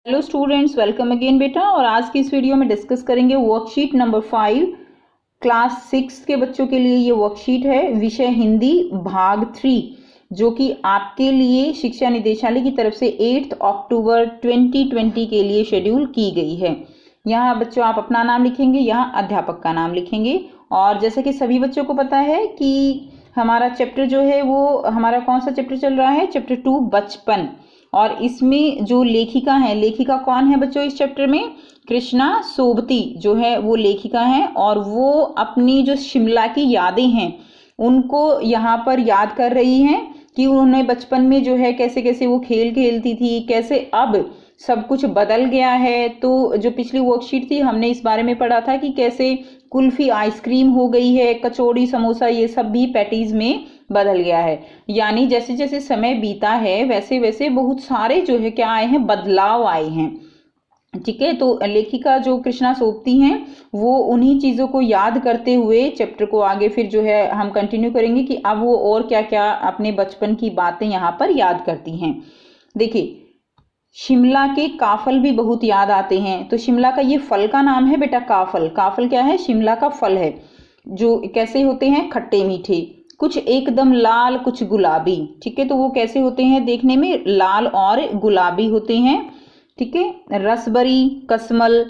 Hello students, welcome again बेटा। और आज की इस वीडियो में डिस्कस करेंगे वर्कशीट नंबर 5 क्लास 6 के बच्चों के लिए। ये वर्कशीट है विषय हिंदी भाग 3, जो कि आपके लिए शिक्षा निदेशालय की तरफ से 8 अक्टूबर 2020 के लिए शेड्यूल की गई है। यहाँ बच्चों आप अपना नाम लिखेंगे, यहाँ अध्यापक का नाम लिखेंगे। और जैसे कि सभी बच्चों को पता है कि हमारा चैप्टर जो है वो हमारा कौन सा चैप्टर चल रहा है, चैप्टर 2 बचपन। और इसमें जो लेखिका है, लेखिका कौन है बच्चों इस चैप्टर में? कृष्णा सोबती जो है वो लेखिका है। और वो अपनी जो शिमला की यादें हैं उनको यहाँ पर याद कर रही हैं कि उन्होंने बचपन में जो है कैसे कैसे वो खेल खेलती थी, कैसे अब सब कुछ बदल गया है। तो जो पिछली वर्कशीट थी हमने इस बारे में पढ़ा था कि कैसे कुल्फी आइसक्रीम हो गई है, कचौड़ी समोसा ये सब भी पैटीज में बदल गया है। यानी जैसे जैसे समय बीता है वैसे वैसे बहुत सारे जो है क्या आए हैं, बदलाव आए हैं। ठीक है, तो लेखिका जो कृष्णा सोबती हैं वो उन्हीं चीजों को याद करते हुए चैप्टर को आगे फिर जो है हम कंटिन्यू करेंगे कि अब वो और क्या क्या अपने बचपन की बातें यहाँ पर याद करती हैं। देखिए, शिमला के काफल भी बहुत याद आते हैं। तो शिमला का ये फल का नाम है बेटा काफल। काफल क्या है? शिमला का फल है। जो कैसे होते हैं? खट्टे मीठे, कुछ एकदम लाल कुछ गुलाबी। ठीक है, तो वो कैसे होते हैं? देखने में लाल और गुलाबी होते हैं। ठीक है, रसबरी, कसमल,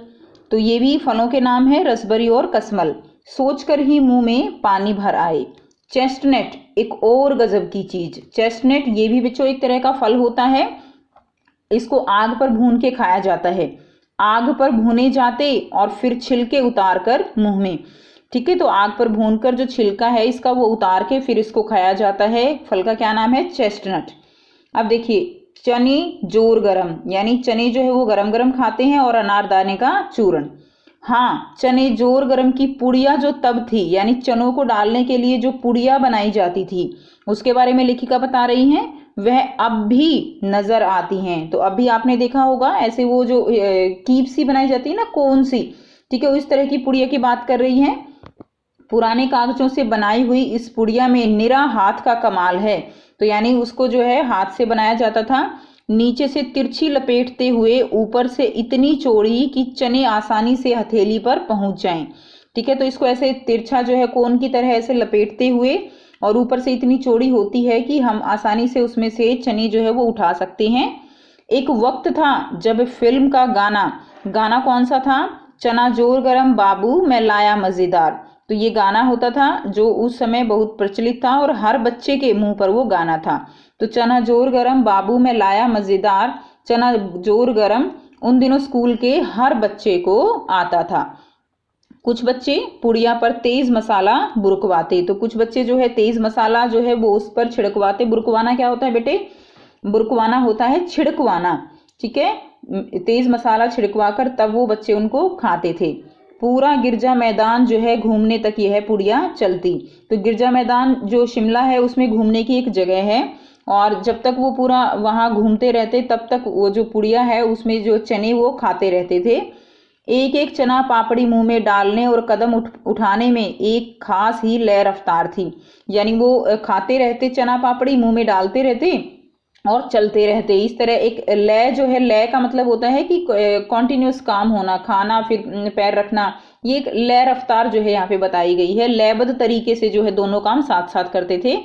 तो ये भी फलों के नाम है, रसबरी और कसमल। सोचकर ही मुंह में पानी भर आए। चेस्टनट, एक और गजब की चीज, चेस्टनट ये भी बच्चों एक तरह का फल होता है। इसको आग पर भून के खाया जाता है। आग पर भुने जाते और फिर छिलके उतार कर मुंह में। ठीक है, तो आग पर भूनकर जो छिलका है इसका वो उतार के फिर इसको खाया जाता है। फल का क्या नाम है? चेस्टनट। अब देखिए, चने जोर गरम, यानी चने जो है वो गरम गरम खाते हैं, और अनारदाने का चूर्ण। हाँ, चने जोर गरम की पुड़िया जो तब थी, यानी चनों को डालने के लिए जो पुड़िया बनाई जाती थी उसके बारे में लेखिका बता रही हैं, वह अब भी नजर आती हैं। तो अभी आपने देखा होगा ऐसे वो जो कीप सी बनाई जाती है ना, कौन सी। ठीक है, उस तरह की पुड़िया की बात कर रही हैं। पुराने कागजों से बनाई हुई इस पुड़िया में निरा हाथ का कमाल है। तो यानी उसको जो है हाथ से बनाया जाता था। नीचे से तिरछी लपेटते हुए ऊपर से इतनी चौड़ी कि चने आसानी से हथेली पर पहुंच जाएं। ठीक है, तो इसको ऐसे तिरछा जो है कोन की तरह ऐसे लपेटते हुए, और ऊपर से इतनी चौड़ी होती है कि हम आसानी से उसमें से चने जो है वो उठा सकते हैं। एक वक्त था जब फिल्म का गाना, गाना कौन सा था? चना जोर गरम बाबू मैं लाया मजेदार। तो ये गाना होता था जो उस समय बहुत प्रचलित था और हर बच्चे के मुंह पर वो गाना था। तो चना जोर गरम बाबू मैं लाया मजेदार, चना जोर गरम उन दिनों स्कूल के हर बच्चे को आता था। कुछ बच्चे पुड़िया पर तेज मसाला बुरकवाते। तो कुछ बच्चे जो है तेज मसाला जो है वो उस पर छिड़कवाते। बुरकवाना क्या होता है बेटे? बुरकवाना होता है छिड़कवाना। ठीक है, तेज मसाला छिड़कवा कर तब वो बच्चे उनको खाते थे। पूरा गिरजा मैदान जो है घूमने तक यह पुड़िया चलती। तो गिरजा मैदान जो शिमला है उसमें घूमने की एक जगह है, और जब तक वो पूरा वहां घूमते रहते तब तक वो जो पुड़िया है उसमें जो चने वो खाते रहते थे। एक एक चना पापड़ी मुंह में डालने और कदम उठाने में एक खास ही लय रफ्तार थी। यानी वो खाते रहते चना पापड़ी, मुंह में डालते रहते और चलते रहते। इस तरह एक लय जो है, लय का मतलब होता है कि कॉन्टिन्यूस काम होना, खाना फिर पैर रखना। ये एक लय रफ्तार जो है यहाँ पे बताई गई है। लयबद्ध तरीके से जो है दोनों काम साथ साथ करते थे।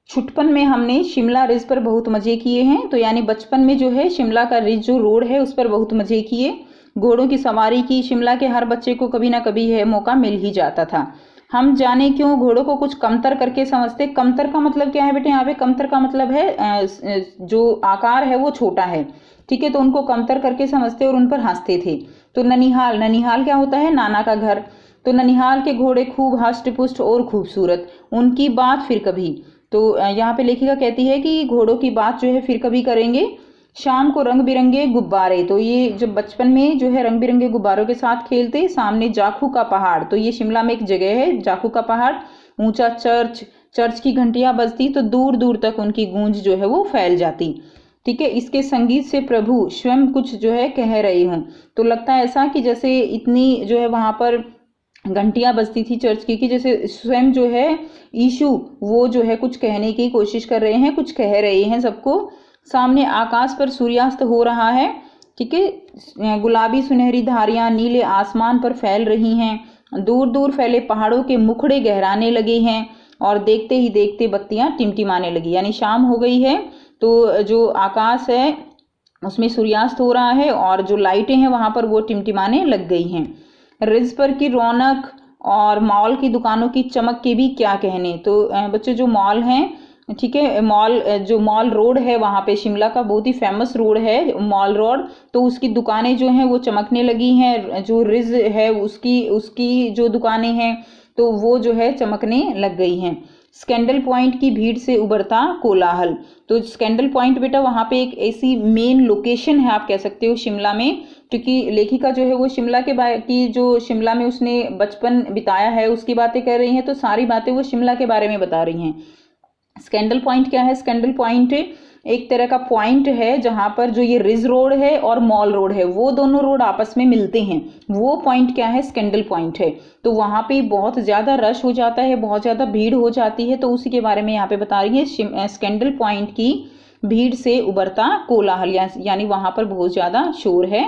छुटपन में हमने शिमला रिज पर बहुत मजे किए हैं। तो यानी बचपन में जो है शिमला का रिज जो रोड है उस पर बहुत मजे किए। घोड़ों की सवारी की। शिमला के हर बच्चे को कभी ना कभी है मौका मिल ही जाता था। हम जाने क्यों घोड़ों को कुछ कमतर करके समझते। कमतर का मतलब क्या है बेटे? यहाँ पे कमतर का मतलब है जो आकार है वो छोटा है। ठीक है, तो उनको कमतर करके समझते और उन पर हंसते थे। तो ननिहाल, ननिहाल क्या होता है? नाना का घर। तो ननिहाल के घोड़े खूब हष्ट पुष्ट और खूबसूरत, उनकी बात फिर कभी। तो यहाँ पे लेखिका कहती है कि घोड़ों की बात जो है फिर कभी करेंगे। शाम को रंग बिरंगे गुब्बारे। तो ये जब बचपन में जो है रंग बिरंगे गुब्बारों के साथ खेलते। सामने जाखू का पहाड़, तो ये शिमला में एक जगह है जाखू का पहाड़। ऊंचा चर्च, चर्च की घंटियां बजती तो दूर दूर तक उनकी गूंज जो है वो फैल जाती। ठीक है, इसके संगीत से प्रभु स्वयं कुछ जो है कह रहे हों। तो लगता है ऐसा कि जैसे इतनी जो है वहां पर घंटियां बजती थी चर्च की जैसे स्वयं जो है यीशु वो जो है कुछ कहने की कोशिश कर रहे हैं, कुछ कह रहे हैं सबको। सामने आकाश पर सूर्यास्त हो रहा है। ठीक है। गुलाबी सुनहरी धारियां नीले आसमान पर फैल रही हैं, दूर दूर फैले पहाड़ों के मुखड़े गहराने लगे हैं और देखते ही देखते बत्तियां टिमटिमाने लगी। यानी शाम हो गई है तो जो आकाश है उसमें सूर्यास्त हो रहा है और जो लाइटें हैं वहां पर वो टिमटिमाने लग गई हैं। रिज पर की रौनक और मॉल की दुकानों की चमक के भी क्या कहने। तो बच्चों जो मॉल हैं, ठीक है, जो मॉल रोड है वहां पे, शिमला का बहुत ही फेमस रोड है मॉल रोड, तो उसकी दुकानें जो हैं वो चमकने लगी हैं। जो रिज है उसकी जो दुकानें हैं तो वो जो है चमकने लग गई हैं। स्कैंडल पॉइंट की भीड़ से उभरता कोलाहल। तो स्कैंडल पॉइंट बेटा वहां पे एक ऐसी मेन लोकेशन है, आप कह सकते हो शिमला में, क्योंकि लेखिका जो है वो शिमला की जो शिमला में उसने बचपन बिताया है उसकी बातें कर रही हैं, तो सारी बातें वो शिमला के बारे में बता रही हैं। स्कैंडल पॉइंट क्या है? स्कैंडल पॉइंट एक तरह का पॉइंट है जहां पर जो ये रिज रोड है और मॉल रोड है वो दोनों रोड आपस में मिलते हैं, वो पॉइंट क्या है? स्कैंडल पॉइंट है। तो वहां पे बहुत ज्यादा रश हो जाता है, बहुत ज्यादा भीड़ हो जाती है, तो उसी के बारे में यहाँ पे बता रही है। स्कैंडल पॉइंट की भीड़ से उभरता कोलाहल, यानी वहां पर बहुत ज्यादा शोर है।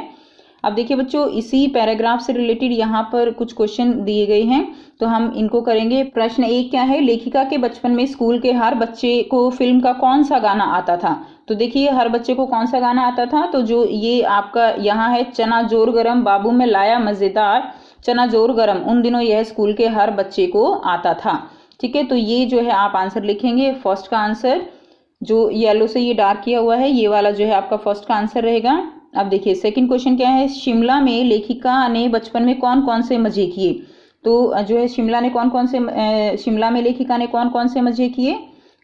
अब देखिए बच्चों, इसी पैराग्राफ से रिलेटेड यहाँ पर कुछ क्वेश्चन दिए गए हैं, तो हम इनको करेंगे। प्रश्न 1 क्या है? लेखिका के बचपन में स्कूल के हर बच्चे को फिल्म का कौन सा गाना आता था? तो देखिए हर बच्चे को कौन सा गाना आता था, तो जो ये आपका यहाँ है, चना जोर गरम बाबू में लाया मजेदार, चना जोर गरम, उन दिनों यह स्कूल के हर बच्चे को आता था। ठीक है, तो ये जो है आप आंसर लिखेंगे। फर्स्ट का आंसर जो येलो से ये डार्क किया हुआ है, ये वाला जो है आपका फर्स्ट का आंसर रहेगा। अब देखिए सेकंड क्वेश्चन क्या है? शिमला में लेखिका ने बचपन में कौन कौन से मजे किए? तो जो है शिमला में लेखिका ने कौन कौन से मजे किए?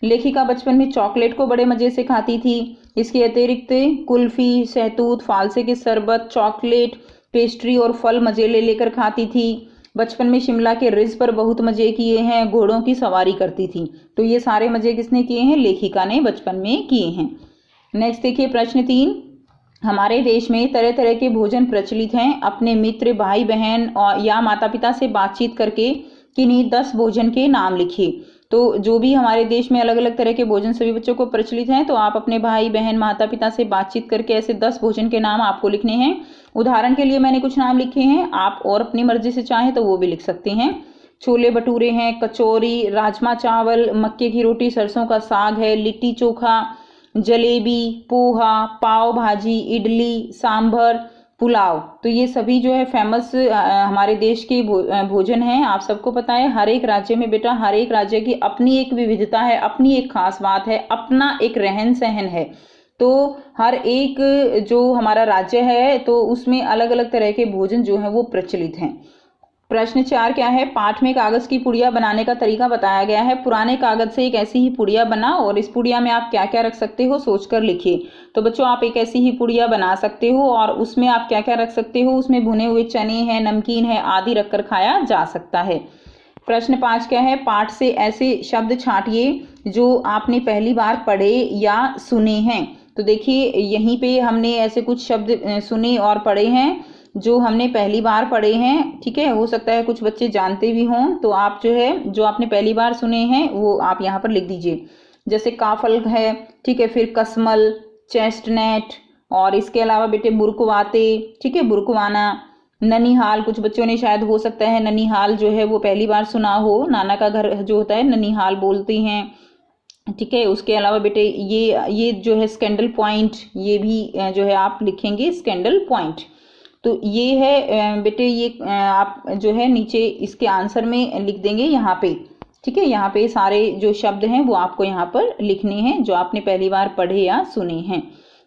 लेखिका बचपन में चॉकलेट को बड़े मजे से खाती थी। इसके अतिरिक्त कुल्फी, सहतूत, फालसे के शरबत, चॉकलेट, पेस्ट्री और फल मजे लेकर खाती थी। बचपन में शिमला के रिज पर बहुत मजे किए हैं, घोड़ों की सवारी करती थी। तो ये सारे मजे किसने किए हैं? लेखिका ने बचपन में किए हैं। नेक्स्ट देखिए प्रश्न 3, हमारे देश में तरह तरह के भोजन प्रचलित हैं। अपने मित्र, भाई बहन या माता पिता से बातचीत करके किन्हीं 10 भोजन के नाम लिखिए। तो जो भी हमारे देश में अलग अलग तरह के भोजन सभी बच्चों को प्रचलित हैं, तो आप अपने भाई बहन माता पिता से बातचीत करके ऐसे 10 भोजन के नाम आपको लिखने हैं। उदाहरण के लिए मैंने कुछ नाम लिखे हैं, आप और अपनी मर्जी से चाहें तो वो भी लिख सकते हैं। छोले भटूरे हैं, कचौरी, राजमा चावल, मक्के की रोटी, सरसों का साग है, लिट्टी चोखा, जलेबी, पोहा, पाव भाजी, इडली, सांभर, पुलाव। तो ये सभी जो है फेमस हमारे देश के भोजन हैं। आप सबको पता है हर एक राज्य में बेटा, हर एक राज्य की अपनी एक विविधता है, अपनी एक खास बात है, अपना एक रहन सहन है। तो हर एक जो हमारा राज्य है तो उसमें अलग अलग तरह के भोजन जो है वो प्रचलित हैं। प्रश्न 4 क्या है? पाठ में कागज की पुड़िया बनाने का तरीका बताया गया है। पुराने कागज से एक ऐसी ही पुड़िया बनाओ और इस पुड़िया में आप क्या क्या रख सकते हो सोचकर लिखिए। तो बच्चों आप एक ऐसी ही पुड़िया बना सकते हो और उसमें आप क्या क्या रख सकते हो, उसमें भुने हुए चने हैं, नमकीन है आदि रखकर खाया जा सकता है। प्रश्न 5 क्या है? पाठ से ऐसे शब्द छांटिए जो आपने पहली बार पढ़े या सुने हैं। तो देखिए यहीं पे हमने ऐसे कुछ शब्द सुने और पढ़े हैं जो हमने पहली बार पढ़े हैं। ठीक है, हो सकता है कुछ बच्चे जानते भी हों, तो आप जो है जो आपने पहली बार सुने हैं वो आप यहाँ पर लिख दीजिए। जैसे काफल है, ठीक है, फिर कसमल, चेस्टनट, और इसके अलावा बेटे बुरकवाते, ठीक है, बुरकवाना, ननिहाल, कुछ बच्चों ने शायद हो सकता है ननिहाल जो है वो पहली बार सुना हो, नाना का घर जो होता है ननिहाल बोलते हैं। ठीक है, उसके अलावा बेटे ये जो है स्कैंडल पॉइंट, ये भी जो है आप लिखेंगे स्कैंडल पॉइंट। तो ये है बेटे, ये आप जो है नीचे इसके आंसर में लिख देंगे यहाँ पे। ठीक है, यहाँ पे सारे जो शब्द हैं वो आपको यहाँ पर लिखने हैं जो आपने पहली बार पढ़े या सुने हैं।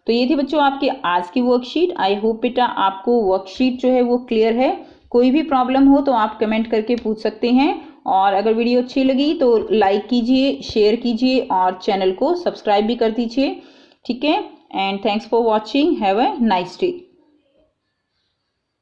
तो ये थी बच्चों आपकी आज की वर्कशीट। आई होप बेटा आपको वर्कशीट जो है वो क्लियर है। कोई भी प्रॉब्लम हो तो आप कमेंट करके पूछ सकते हैं, और अगर वीडियो अच्छी लगी तो लाइक कीजिए, शेयर कीजिए और चैनल को सब्सक्राइब भी कर दीजिए। ठीक है, and thanks for watching. Have a nice day.